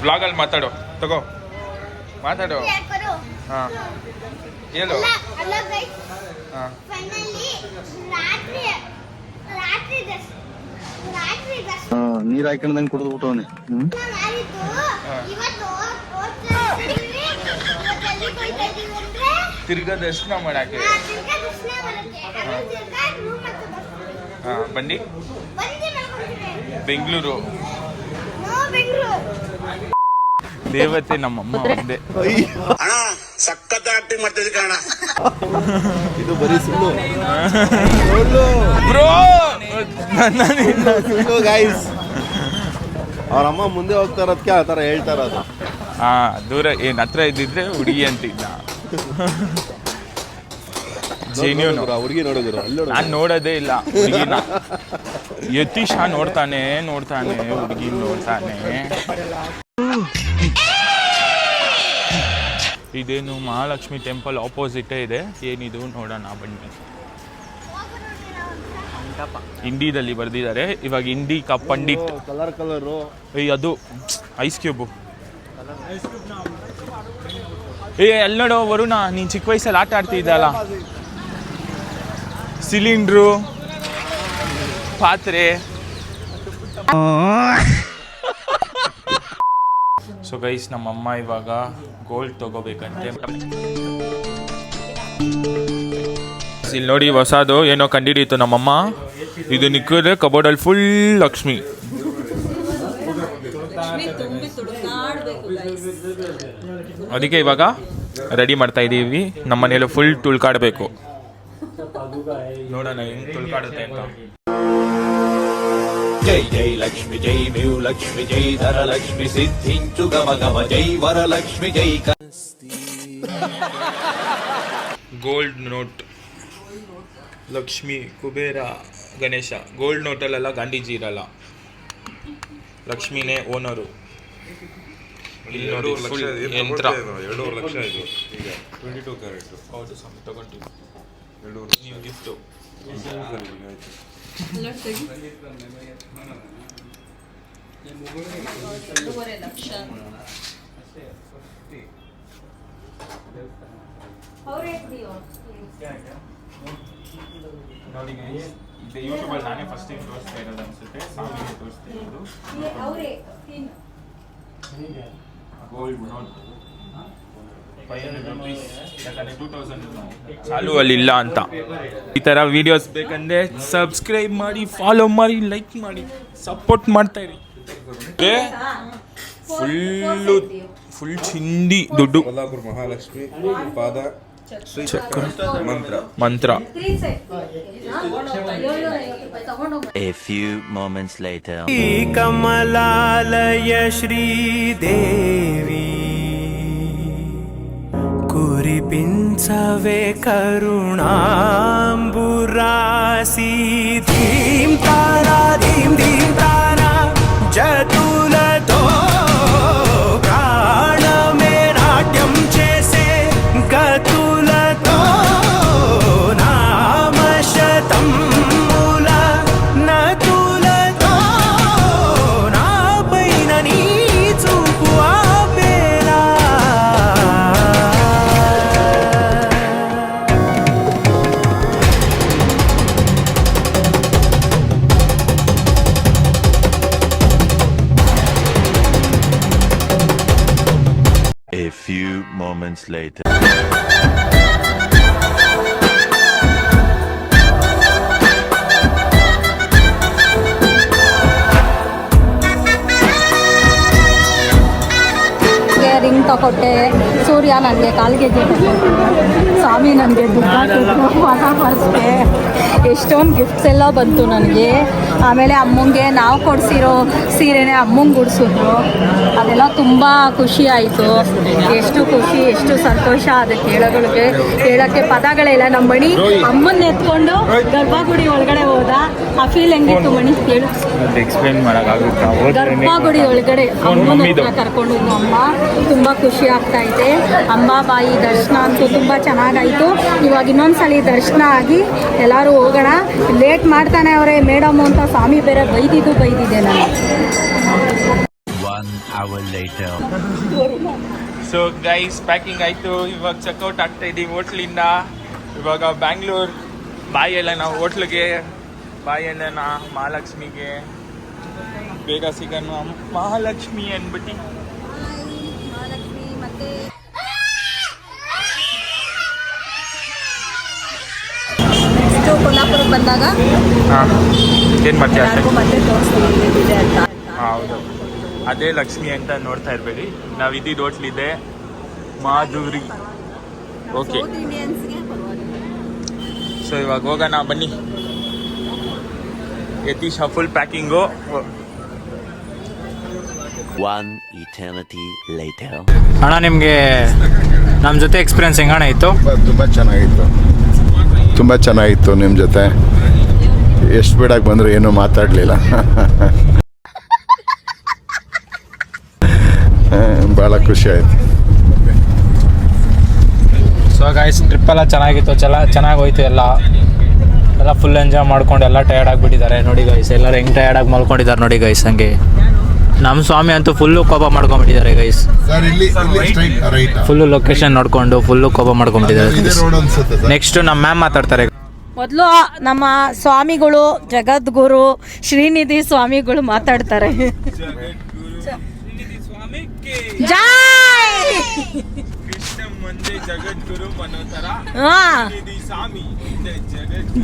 ಬ್ಲಾಗಲ್ಲಿ ಮಾತಾಡು, ತಗೋ ಮಾತಾಡು. ಹಾಂ ಹೇಳು. ನೀರ್ ಹಾಕೊಂಡಂಗೆ ಕುಡಿದು ಬಿಟ್ಟವನೆ. ತಿರ್ಗಾ ದರ್ಶನ ಮಾಡಾಕೆ. ಹಾಂ ಬನ್ನಿ. ಬೆಂಗಳೂರು ದೇವತೆ ನಮ್ಮಮ್ಮ ಒಂದೇ. ಇದು ಬರೀ ಸುಳ್ಳು ಬ್ರೋ ಗೈಸ್. ಅವ್ರ ಅಮ್ಮ ಮುಂದೆ ಹೋಗ್ತಾ ಇರೋದಕ್ಕೆ ಆ ಥರ ಹೇಳ್ತಾ ಇರೋದು. ಹಾ, ದೂರ ಏನ್ ಹತ್ರ ಇದ್ದಿದ್ರೆ ಹುಡುಗಿ ಅಂತಿದ್ದ. ಜೆನ್ಯೂನ್ ಹುಡುಗಿ ನೋಡಿದ್ರು ನಾನ್ ನೋಡೋದೇ ಇಲ್ಲ ಹುಡುಗಿನ. ಯತೀಶ ನೋಡ್ತಾನೆ ಹುಡುಗಿ ನೋಡ್ತಾನೆ. ಇದೇನು ಮಹಾಲಕ್ಷ್ಮಿ ಟೆಂಪಲ್ ಆಪೋಸಿಟೇ ಇದೆ. ಏನಿದು ನೋಡೋಣ ಬನ್ನಿ. ಹಿಂದಿದಲ್ಲಿ ಬರ್ದಿದ್ದಾರೆ. ಇವಾಗ ಹಿಂದಿ ಪಂಡಿತ್ ಕಲರು ಅದು ಐಸ್ ಕ್ಯೂಬು. ಅಲ್ಲಿ ನೋಡೋ ವರುಣ, ನೀನ್ ಚಿಕ್ಕ ವಯಸ್ಸಲ್ಲಿ ಆಟ ಆಡ್ತಿದ್ದಲ್ಲ, ಸಿಲಿಂಡ್ರು, ಪಾತ್ರೆ. ಸೊ ಗೈಸ್, ನಮ್ಮಮ್ಮ ಇವಾಗ ಗೋಲ್ಡ್ ತಗೋಬೇಕಂತೆ. ಇಲ್ಲಿ ನೋಡಿ, ಹೊಸದು ಏನೋ ಕಂಡಿಡಿಯಿತು ನಮ್ಮಮ್ಮ. ಇದು ನಿಕ್ಕಿದ್ರೆ ಕಬೋರ್ಡಲ್ಲಿ ಫುಲ್ ಲಕ್ಷ್ಮಿ. ಅದಕ್ಕೆ ಇವಾಗ ರೆಡಿ ಮಾಡ್ತಾ ಇದ್ದೀವಿ. ನಮ್ಮ ಮನೇಲಿ ಫುಲ್ ತುಳ್ಕಾಡಬೇಕು. ನೋಡೋಣ ಹೆಂಗ್ ತುಳ್ಕಾಡುತ್ತೆ ಅಂತ. ಜೈ ಜೈ ಲಕ್ಷ್ಮಿ ಜೈ ಮೇವು ಲಕ್ಷ್ಮಿ ಜೈ ಧರಲಕ್ಷ್ಮಿ ಸಿದ್ಧಿಂಚು ಗಮ ಗಮ ಜೈ ವರಲಕ್ಷ್ಮಿ ಜೈ. Gold note, Lakshmi, Kubera, Ganesha. Gold ನೋಟಲ್ಲೆಲ್ಲ ಗಾಂಧೀಜಿ ಇರಲ್ಲ, ಲಕ್ಷ್ಮಿನೇ ಓನರು. ಇಲ್ಲಿ ನೋಡಿ ಫುಲ್ ಯಂತ್ರ. 2.5 ಲಕ್ಷ ಇದು ಈಗ 22 ಕ್ಯಾರೆಟ್. ಹೌದು ಸ್ವಾಮಿ, ತಗೊಂಡಿವಿ. ನೀವು ಗಿಫ್ಟು. ನೋಡಿ ಇದು ಯೂಟ್ಯೂಬಲ್ಲಿ ನಾನೇ ಫಸ್ಟ್ ಟೈಮ್ ತೋರಿಸ್ತಾ ಇರೋದು ಅನ್ಸುತ್ತೆ. ಸ್ವಾಮಿಗೆ ತೋರಿಸ್ತಾ ಇರೋದು. Gold note 500 rupees. ಯಾಕಂದ್ರೆ 2000 ಚಾಲು ಅಲ್ಲಿ ಇಲ್ಲ ಅಂತ. ಈ ಥರ ವಿಡಿಯೋಸ್ ಬೇಕಂದ್ರೆ ಸಬ್ಸ್ಕ್ರೈಬ್ ಮಾಡಿ, ಫಾಲೋ ಮಾಡಿ, ಲೈಕ್ ಮಾಡಿ, ಸಪೋರ್ಟ್ ಮಾಡ್ತಾ ಇರಿ. ಫುಲ್ ಚಿಂದಿ ದುಡ್ಡು. ಕೊಲ್ಲಾಪುರ ಮಹಾಲಕ್ಷ್ಮಿ ಪಾದ ಮಂತ್ರ. A few moments later. ಕಮಲಾಲಯ ಶ್ರೀದೇವಿ ಕುರಿಪಿಂಚವೇ ಕರುಣಾಂಬುರಾಸಿ ಧೀಂ ತಾರಾ ಧೀಂ ಧೀಂ ತಾರಾ ಜತುಲతో ప్రాణమే నాట్యం చేసే గతులతో నామశతం మూల నతులతో నా పైన నీ చూపు ఆపేలా. A few moments later. Ring ತಗೊಟ್ಟೆ. ಸೂರ್ಯ ನನಗೆ ಕಾಲಿಗೆ ಸ್ವಾಮಿ ನನಗೆ ಫಸ್ಟೇ ಎಷ್ಟೊಂದು ಗಿಫ್ಟ್ಸ್ ಎಲ್ಲ ಬಂತು ನನಗೆ. ಆಮೇಲೆ ಅಮ್ಮಂಗೆ ನಾವು ಕೊಡಿಸಿರೋ ಸೀರೆನೇ ಅಮ್ಮಂಗೆ ಉಡಿಸಿದ್ರು. ಅದೆಲ್ಲ ತುಂಬ ಖುಷಿ ಆಯಿತು. ಎಷ್ಟು ಖುಷಿ, ಎಷ್ಟು ಸಂತೋಷ, ಅದಕ್ಕೆ ಹೇಳೋಕ್ಕೆ ಪದಗಳಿಲ್ಲ. ನಮ್ಮ ಮಣಿ ಅಮ್ಮನ್ನ ಎತ್ಕೊಂಡು ಗರ್ಭಗುಡಿ ಒಳಗಡೆ ಹೋದ. ಆ ಫೀಲ್ ಹೆಂಗಿತ್ತು ಮಣಿ ಹೇಳು? ಎಕ್ಸ್ಪ್ಲೇನ್ ಮಾಡೋಕ್ಕಾಗುತ್ತಾ? ಗರ್ಭಗುಡಿ ಒಳಗಡೆ ಅಮ್ಮನ ಹತ್ರ ಕರ್ಕೊಂಡು ಅಮ್ಮ. ತುಂಬ ಖುಷಿ ಆಗ್ತಾ ಇದೆ. ಅಂಬಾಬಾಯಿ ದರ್ಶನ ಅಂತೂ ತುಂಬ ಚೆನ್ನಾಗಾಯಿತು. ಇವಾಗ ಇನ್ನೊಂದ್ಸಲಿ ದರ್ಶನ ಆಗಿ ಎಲ್ಲರೂ ಹೋಗೋಣ. ಲೇಟ್ ಮಾಡ್ತಾನೆ ಅವರೇ ಮೇಡಮ್ ಅಂತ ಸ್ವಾಮಿ ಬೇರೆ ಬೈದಿದೆ ನಾನು. 1 hour later. So guys, packing ಆಯಿತು. ಇವಾಗ ಚೆಕ್ಔಟ್ ಆಗ್ತಾ ಇದ್ದೀವಿ ಹೋಟ್ಲಿಂದ. ಇವಾಗ ಬ್ಯಾಂಗ್ಳೂರ್ ಬಾಯ್ ಎಲ್ಲನ ಹೋಟ್ಲಿಗೆ, ಬಾಯ್ ಎಲ್ಲನ ಮಹಾಲಕ್ಷ್ಮಿಗೆ. ಬೇಗ ಸಿಗೋಣ ಮಹಾಲಕ್ಷ್ಮಿ ಅಂದ್ಬಿಟ್ಟು. ಕೊಲ್ಲಾಪುರಕ್ಕೆ ಬಂದಾಗ ಹಾಂ, ಏನು ಮಾಡ್ತೀಯ? ಮತ್ತೆ ತೋರಿಸ್ತೀನಿ ಅಂತ. ಹೌದು. ಅದೇ ಲಕ್ಷ್ಮಿ ಅಂತ ನೋಡ್ತಾ ಇರಬೇಡಿ. ನಾವು ಇದ್ದಿದ್ದು ಹೋಟ್ಲಿದೆ ಮಾಧುರಿ. ಓಕೆ, ಸೊ ಇವಾಗ ಹೋಗೋಣ ಬನ್ನಿ. Yathish full packing. ಅಣ್ಣ ನಿಮಗೆ ನಮ್ಮ ಜೊತೆ ಎಕ್ಸ್ಪೀರಿಯನ್ಸ್ ಹೆಂಗಣ ಇತ್ತು? ತುಂಬ ಚೆನ್ನಾಗಿತ್ತು ನಿಮ್ಮ ಜೊತೆ. ಎಷ್ಟು ಸ್ಪೀಡಾಗಿ ಬಂದರೂ ಏನೂ ಮಾತಾಡಲಿಲ್ಲ. ಭಾಳ ಖುಷಿ ಆಯಿತು. ಸೊ ಗೈಸ್ ಟ್ರಿಪ್ ಎಲ್ಲ ಚೆನ್ನಾಗಿತ್ತು, ಚೆನ್ನಾಗಿ ಹೋಯ್ತು. ಎಲ್ಲ ಫುಲ್ ಎಂಜಾಯ್ ಮಾಡ್ಕೊಂಡು ಎಲ್ಲ ಟಯರ್ಡ್ ಆಗಿಬಿಟ್ಟಿದ್ದಾರೆ ನೋಡಿ ಗೈಸ್. ಎಲ್ಲರೂ ಹೆಂಗೆ ಟಯರ್ಡಾಗಿ ಮಲ್ಕೊಂಡಿದ್ದಾರೆ ನೋಡಿ ಗೈಸ್. ಹಂಗೆ ನಮ್ಮ ಸ್ವಾಮಿ ಅಂತೂ ಫುಲ್ಲು ಕೋಪ ಮಾಡ್ಕೊಂಡ್ಬಿಟ್ಟಿದ್ದಾರೆ ಗೈಸ್. ಫುಲ್ಲು ಲೊಕೇಶನ್ ನೋಡಿಕೊಂಡು ಫುಲ್ಲು ಕೋಪ ಮಾಡ್ಕೊಂಡ್ಬಿಟ್ಟಿದ್ದಾರೆ. ನೆಕ್ಸ್ಟ್ ನಮ್ಮ ಮ್ಯಾಮ್ ಮಾತಾಡ್ತಾರೆ. ಮೊದಲು ನಮ್ಮ ಸ್ವಾಮಿಗಳು ಜಗದ್ಗುರು ಶ್ರೀನಿಧಿ ಸ್ವಾಮಿಗಳು ಮಾತಾಡ್ತಾರೆ. ಜೈ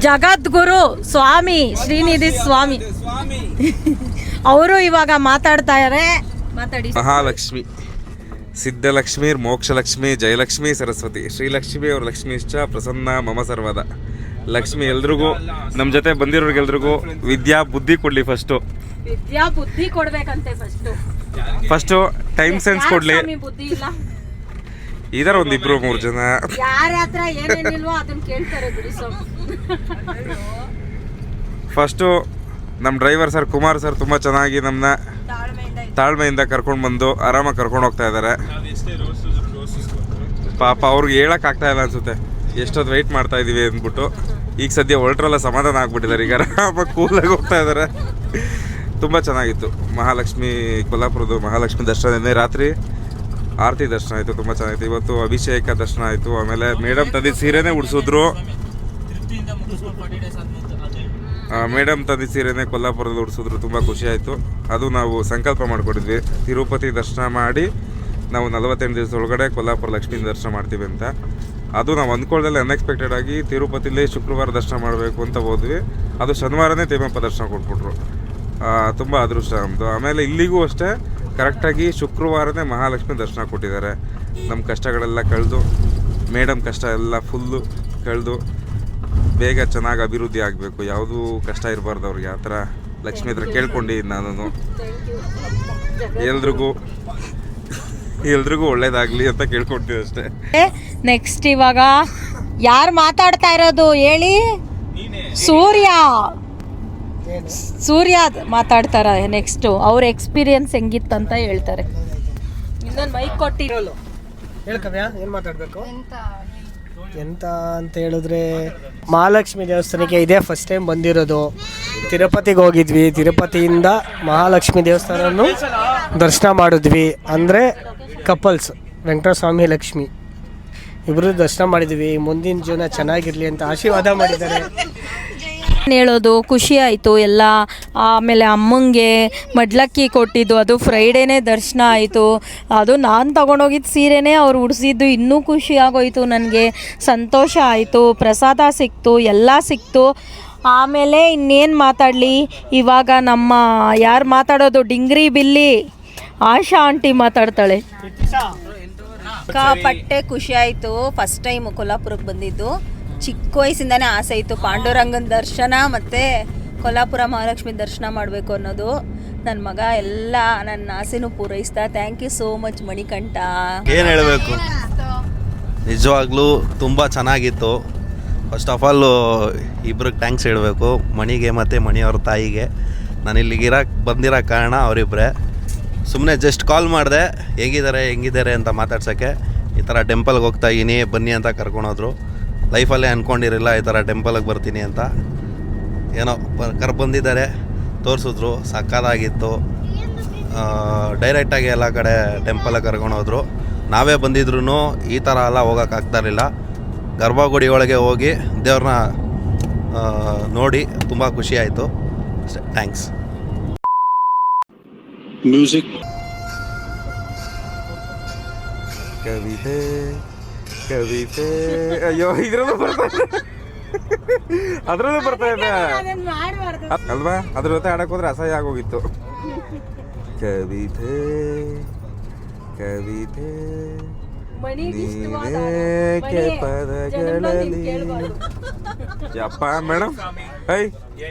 ಜಗದ್ಗುರು ಸ್ವಾಮಿ ಶ್ರೀನಿಧಿ ಸ್ವಾಮಿ ಅವರು ಇವಾಗ ಮಾತಾಡ್ತಾ ಇದ್ದಾರೆ. ಮಾತಾಡಿ. ಮಹಾಲಕ್ಷ್ಮಿ, ಸಿದ್ಧಲಕ್ಷ್ಮಿ, ಮೋಕ್ಷಲಕ್ಷ್ಮಿ, ಜಯಲಕ್ಷ್ಮಿ, ಸರಸ್ವತಿ, ಶ್ರೀಲಕ್ಷ್ಮಿ ಅವ್ರ ಲಕ್ಷ್ಮಿ ಇಷ್ಟ ಪ್ರಸನ್ನ ಮಮ ಸರ್ವದ. ಲಕ್ಷ್ಮಿ ಎಲ್ರಿಗೂ, ನಮ್ಮ ಜೊತೆ ಬಂದಿರೋರಿಗೆಲ್ರಿಗೂ ವಿದ್ಯಾ ಬುದ್ಧಿ ಕೊಡ್ಲಿ. ವಿದ್ಯಾ ಬುದ್ಧಿ ಕೊಡ್ಬೇಕಂತೆ. ಫಸ್ಟು ಟೈಮ್ ಸೆನ್ಸ್ ಕೊಡ್ಲಿ. ಬುದ್ಧಿ ಇಲ್ಲ ಇದರ ಒಂದಿಬ್ರು 3 ಜನ ಯಾರ ಹತ್ರ ಏನೇನಿಲ್ವೋ ಅದನ್ನ ಕೇಳ್ತಾರೆ ಬಿಡಿ. ಫಸ್ಟು ನಮ್ಮ ಡ್ರೈವರ್ ಸರ್ ಕುಮಾರ್ ಸರ್ ತುಂಬ ಚೆನ್ನಾಗಿ ನಮ್ಮನ್ನ ತಾಳ್ಮೆಯಿಂದ ಕರ್ಕೊಂಡು ಬಂದು ಆರಾಮಾಗಿ ಕರ್ಕೊಂಡು ಹೋಗ್ತಾ ಇದ್ದಾರೆ. ಪಾಪ ಅವ್ರಿಗೆ ಹೇಳೋಕ್ಕಾಗ್ತಾ ಇಲ್ಲ ಅನ್ಸುತ್ತೆ, ಎಷ್ಟೊತ್ತು ವೆಯ್ಟ್ ಮಾಡ್ತಾ ಇದ್ದೀವಿ ಅಂದ್ಬಿಟ್ಟು. ಈಗ ಸದ್ಯ ಹೊರಟ್ರಲ್ಲ ಸಮಾಧಾನ ಆಗ್ಬಿಟ್ಟಿದ್ದಾರೆ. ಈಗ ಆರಾಮಾಗಿ ಕೂಲಾಗಿ ಹೋಗ್ತಾ ಇದ್ದಾರೆ. ತುಂಬ ಚೆನ್ನಾಗಿತ್ತು. ಮಹಾಲಕ್ಷ್ಮಿ, ಕೊಲ್ಲಾಪುರದ ಮಹಾಲಕ್ಷ್ಮಿ ದರ್ಶನ ನಿನ್ನೆ ರಾತ್ರಿ ಆರತಿ ದರ್ಶನ ಆಯಿತು, ತುಂಬ ಚೆನ್ನಾಗಿತ್ತು. ಇವತ್ತು ಅಭಿಷೇಕ ದರ್ಶನ ಆಯಿತು. ಆಮೇಲೆ ಮೇಡಮ್ ತಂದಿದ್ದು ಸೀರೆನೇ ಉಡಿಸಿದ್ರು. ಮೇಡಮ್ ತಂದಿದ್ದು ಸೀರೆನೇ ಕೊಲ್ಲಾಪುರದಲ್ಲಿ ಉಡಿಸಿದ್ರು. ತುಂಬ ಖುಷಿ ಆಯಿತು. ಅದು ನಾವು ಸಂಕಲ್ಪ ಮಾಡ್ಕೊಂಡಿದ್ವಿ, ತಿರುಪತಿ ದರ್ಶನ ಮಾಡಿ ನಾವು 48 ದಿವಸದೊಳಗಡೆ ಕೊಲ್ಲಾಪುರ ಲಕ್ಷ್ಮೀ ದರ್ಶನ ಮಾಡ್ತೀವಿ ಅಂತ. ಅದು ನಾವು ಅಂದ್ಕೊಳ್ಳದಲ್ಲಿ ಅನ್ಎಕ್ಸ್ಪೆಕ್ಟೆಡ್ ಆಗಿ ತಿರುಪತಿಲಿ ಶುಕ್ರವಾರ ದರ್ಶನ ಮಾಡಬೇಕು ಅಂತ ಹೋದ್ವಿ. ಅದು ಶನಿವಾರನೇ ತೇಮಪ್ಪ ದರ್ಶನ ಕೊಟ್ಬಿಟ್ರು. ತುಂಬ ಅದೃಷ್ಟ ನಮ್ಮದು. ಆಮೇಲೆ ಇಲ್ಲಿಗೂ ಅಷ್ಟೇ ಕರೆಕ್ಟಾಗಿ ಶುಕ್ರವಾರನೇ ಮಹಾಲಕ್ಷ್ಮಿ ದರ್ಶನ ಕೊಟ್ಟಿದ್ದಾರೆ. ನಮ್ಮ ಕಷ್ಟಗಳೆಲ್ಲ ಕಳೆದು, ಮೇಡಮ್ ಕಷ್ಟ ಎಲ್ಲ ಫುಲ್ಲು ಕಳೆದು ಬೇಗ ಚೆನ್ನಾಗಿ ಅಭಿವೃದ್ಧಿ ಆಗಬೇಕು, ಯಾವುದೂ ಕಷ್ಟ ಇರಬಾರ್ದು ಅವ್ರಿಗೆ. ಆ ಥರ ಲಕ್ಷ್ಮಿ ಹತ್ರ ಕೇಳ್ಕೊಂಡಿದ್ದೀನಿ ನಾನು. ಎಲ್ರಿಗೂ ಒಳ್ಳೇದಾಗಲಿ ಅಂತ ಕೇಳ್ಕೊಡ್ತೀವಿ ಅಷ್ಟೇ. ನೆಕ್ಸ್ಟ್ ಇವಾಗ ಯಾರು ಮಾತಾಡ್ತಾ ಇರೋದು ಹೇಳಿ? ಸೂರ್ಯ ಮಾತಾಡ್ತಾರೆ. ನೆಕ್ಸ್ಟು ಅವ್ರ ಎಕ್ಸ್ಪೀರಿಯನ್ಸ್ ಹೆಂಗಿತ್ತಂತ ಹೇಳ್ತಾರೆ. ಇನ್ನೊಂದು ಮೈಕ್ ಕೊಟ್ಟಿರೋದು ಹೇಳ್ಕವ್ಯಾ, ಏನು ಮಾತಾಡಬೇಕು ಎಂತ ಅಂತ ಹೇಳಿದ್ರೆ, ಮಹಾಲಕ್ಷ್ಮಿ ದೇವಸ್ಥಾನಕ್ಕೆ ಇದೇ ಫಸ್ಟ್ ಟೈಮ್ ಬಂದಿರೋದು. ತಿರುಪತಿಗೆ ಹೋಗಿದ್ವಿ, ತಿರುಪತಿಯಿಂದ ಮಹಾಲಕ್ಷ್ಮಿ ದೇವಸ್ಥಾನವನ್ನು ದರ್ಶನ ಮಾಡಿದ್ವಿ. ಅಂದರೆ ಕಪಲ್ಸ್ ವೆಂಕಟೇಶ್ವರ ಸ್ವಾಮಿ ಲಕ್ಷ್ಮಿ ಇಬ್ಬರು ದರ್ಶನ ಮಾಡಿದ್ವಿ. ಮುಂದಿನ ಜೀವನ ಚೆನ್ನಾಗಿರಲಿ ಅಂತ ಆಶೀರ್ವಾದ ಮಾಡಿದ್ದಾರೆ. ಹೇಳೋದು ಖುಷಿ ಆಯಿತು ಎಲ್ಲ. ಆಮೇಲೆ ಅಮ್ಮಂಗೆ ಮಡ್ಲಕ್ಕಿ ಕೊಟ್ಟಿದ್ದು, ಅದು ಫ್ರೈಡೇನೇ ದರ್ಶನ ಆಯಿತು. ಅದು ನಾನು ತಗೊಂಡೋಗಿದ್ದು ಸೀರೆನೇ ಅವ್ರು ಉಡಿಸಿದ್ದು. ಇನ್ನೂ ಖುಷಿ ಆಗೋಯ್ತು ನನಗೆ, ಸಂತೋಷ ಆಯಿತು. ಪ್ರಸಾದ ಸಿಕ್ತು, ಎಲ್ಲ ಸಿಕ್ತು. ಆಮೇಲೆ ಇನ್ನೇನು ಮಾತಾಡಲಿ, ಇವಾಗ ನಮ್ಮ ಯಾರು ಮಾತಾಡೋದು, ಡಿಂಗ್ರಿ ಬಿಲ್ಲಿ ಆಶಾ ಆಂಟಿ ಮಾತಾಡ್ತಾಳೆ. ಸಿಕ್ಕಾಪಟ್ಟೆ ಖುಷಿ ಆಯಿತು. ಫಸ್ಟ್ ಟೈಮ್ ಕೊಲ್ಲಾಪುರಕ್ಕೆ ಬಂದಿದ್ದು. ಚಿಕ್ಕ ವಯಸ್ಸಿಂದನೇ ಆಸೆ ಇತ್ತು ಪಾಂಡುರಂಗನ ದರ್ಶನ ಮತ್ತು ಕೊಲ್ಲಾಪುರ ಮಹಾಲಕ್ಷ್ಮಿ ದರ್ಶನ ಮಾಡಬೇಕು ಅನ್ನೋದು. ನನ್ನ ಮಗ ಎಲ್ಲ ನನ್ನ ಆಸೆನೂ ಪೂರೈಸ್ತಾ. Thank you so much Manikanta. ಏನು ಹೇಳಬೇಕು, ನಿಜವಾಗ್ಲೂ ತುಂಬ ಚೆನ್ನಾಗಿತ್ತು. ಫಸ್ಟ್ ಆಫ್ ಆಲ್ ಇಬ್ರಿಗೆ ಥ್ಯಾಂಕ್ಸ್ ಹೇಳಬೇಕು, ಮಣಿಗೆ ಮತ್ತು ಮಣಿಯವ್ರ ತಾಯಿಗೆ. ನಾನು ಇಲ್ಲಿಗೆ ಬಂದಿರೋ ಕಾರಣ ಅವರಿಬ್ಬರೇ. ಸುಮ್ಮನೆ ಜಸ್ಟ್ ಕಾಲ್ ಮಾಡಿದೆ, ಹೆಂಗಿದ್ದಾರೆ ಅಂತ ಮಾತಾಡ್ಸೋಕ್ಕೆ. ಈ ಥರ ಟೆಂಪಲ್ಗೆ ಹೋಗ್ತಾ ಇದ್ದೀನಿ ಬನ್ನಿ ಅಂತ ಕರ್ಕೊಂಡೋದ್ರು. ಲೈಫಲ್ಲೇ ಅಂದ್ಕೊಂಡಿರಲಿಲ್ಲ ಈ ಥರ ಟೆಂಪಲ್ಗೆ ಬರ್ತೀನಿ ಅಂತ. ಏನೋ ಬಂದಿದ್ದಾರೆ, ತೋರಿಸಿದ್ರು, ಸಕ್ಕತ್ತಾಗಿತ್ತು. ಡೈರೆಕ್ಟಾಗಿ ಎಲ್ಲ ಕಡೆ ಟೆಂಪಲ್ಗೆ ಕರ್ಕೊಂಡೋದ್ರು. ನಾವೇ ಬಂದಿದ್ರು ಈ ಥರ ಎಲ್ಲ ಹೋಗೋಕ್ಕಾಗ್ತಾಯಿರಲಿಲ್ಲ. ಗರ್ಭಗುಡಿ ಒಳಗೆ ಹೋಗಿ ದೇವ್ರನ್ನ ನೋಡಿ ತುಂಬ ಖುಷಿ ಆಯಿತು. ಥ್ಯಾಂಕ್ಸ್. ಮ್ಯೂಸಿಕ್. ಕವಿತೆ ಅಯ್ಯೋ, ಇದ್ರಲ್ಲೂ ಬರ್ತಾ ಇದೆ, ಅದ್ರಲ್ಲೂ ಬರ್ತಾ ಇದೆ ಅಲ್ವಾ? ಅದ್ರ ಜೊತೆ ಆಡಕ್ಕೆ ಹೋದ್ರೆ ಅಸಹ್ಯ ಆಗೋಗಿತ್ತು. ಕವಿತೆ ಕವಿತೆ ನೀನೇಕೆ ಪದಗಳಲ್ಲಿ ಯಪ್ಪ ಮೇಡಮ್ ಐ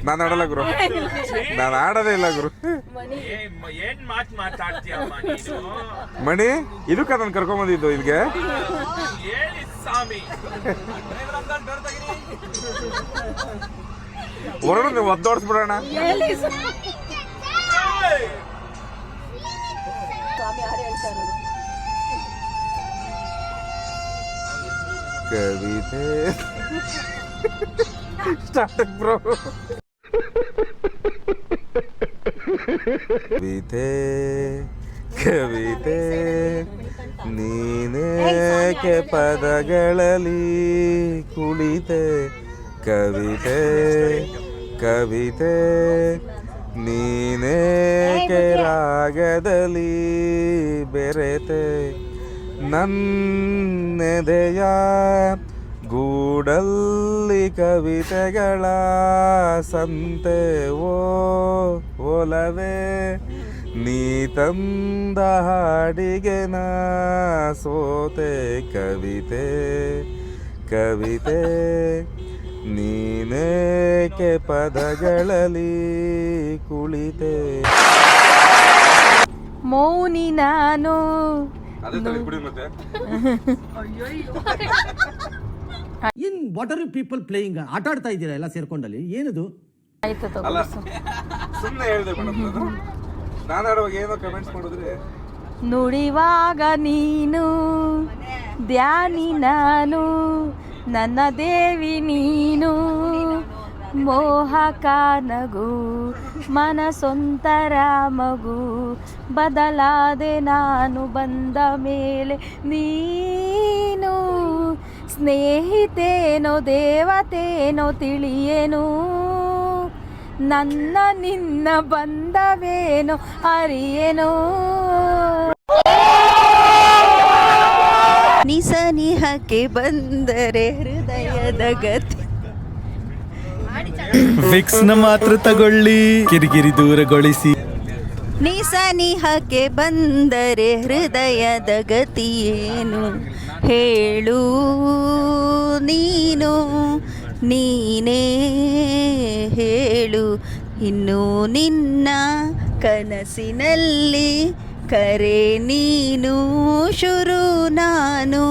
ನಾನು ಆಡಲ್ಲ ಗುರು, ನಾನು ಆಡೋದೇ ಇಲ್ಲ ಗುರು. ಏನ್ ಮಾತು ಮಾತಾಡ್ತೀಯಮ್ಮ ನೀನು? ಮಣಿ ಇದಕ್ಕ ನಾನು ಕರ್ಕೊಂಬಂದಿದ್ದು ಇಲ್ಲಿಗೆ. ಹೇಳಿ ಸ್ವಾಮಿ. ಹೊರಡು ನೀವು ಒದ್ದೋಡಿಸ್ಬಿಡೋಣ. ಕವಿತೆ ಸ್ಟಾರ್ಟ್ ಬ್ರೋ. ಕವಿತೆ ಕವಿತೆ ನೀನೇಕೆ ಪದಗಳಲ್ಲಿ ಕುಳಿತೆ. ಕವಿತೆ ಕವಿತೆ ನೀನೇಕೆ ರಾಗದಲ್ಲಿ ಬೆರೆತೆ. ನನ್ನೆದೆಯ ಗೂಡಲ್ಲಿ ಕವಿತೆಗಳ ಸಂತೆ ಓ ಒಲವೇ. ನೀ ತಂದ ಹಾಡಿಗೆ ನಾ ಸೋತೆ. ಕವಿತೆ ಕವಿತೆ ನೀನೇಕೆ ಪದಗಳಲ್ಲಿ ಕುಳಿತೆ. ಮೌನಿ ನಾನು. In what are you people playing? ಆಟ ಆಡ್ತಾ ಇದ್ದೀರಾ ಎಲ್ಲ ಸೇರ್ಕೊಂಡಲ್ಲಿ, ಏನದು? ಆಯ್ತು ಅಲ್ಲ ಸುಮ್ಮನೆ ಹೇಳಿದೆ ಮೇಡಮ್, ನಾನು ಆಡುವಾಗ ಏನೋ ಕಮೆಂಟ್ಸ್ ಮಾಡಿದ್ರೆ. ನುಡಿವಾಗ ನೀನು ಧ್ಯಾನಿ ನಾನು, ನನ್ನ ದೇವಿ ನೀನು, ಮೋಹಕ ನಗು ಮನಸೊಂತರ ಮಗು, ಬದಲಾದೆ ನಾನು ಬಂದ ಮೇಲೆ ನೀನು, ಸ್ನೇಹಿತೇನೋ ದೇವತೇನೋ ತಿಳಿಯೇನು, ನನ್ನ ನಿನ್ನ ಬಂದವೇನೋ ಅರಿಯೇನೋ. ನಿಸನಿಹಕ್ಕೆ ಬಂದರೆ ಹೃದಯದ ಗತಿ. ವಿಕ್ಸ್ ನ ಮಾತ್ರ ತಗೊಳ್ಳಿ, ಕಿರಿಕಿರಿ ದೂರಗೊಳಿಸಿ. ನಿಸನಿಹಕ್ಕೆ ಬಂದರೆ ಹೃದಯದ ಗತಿಯೇನು ಹೇಳು ನೀನು, ನೀನೇ ಹೇಳು. ಇನ್ನು ನಿನ್ನ ಕನಸಿನಲ್ಲಿ ಕರೆ ನೀನು, ಶುರು ನಾನು.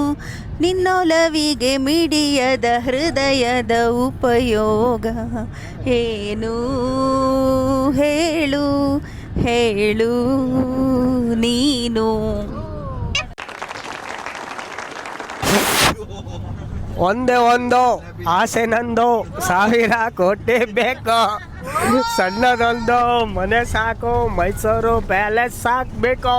ನಿನ್ನೊಲವಿಗೆ ಮಿಡಿಯದ ಹೃದಯದ ಉಪಯೋಗ ಏನು ಹೇಳು ಹೇಳು ನೀನು. ಒಂದೇ ಒಂದು ಆಸೆ ನಂದು, 1000 ಕೋಟಿ ಬೇಕು. ಸಣ್ಣದೊಂದು ಮನೆ ಸಾಕು, ಮೈಸೂರು ಪ್ಯಾಲೇಸ್ ಸಾಕ್ಬೇಕು.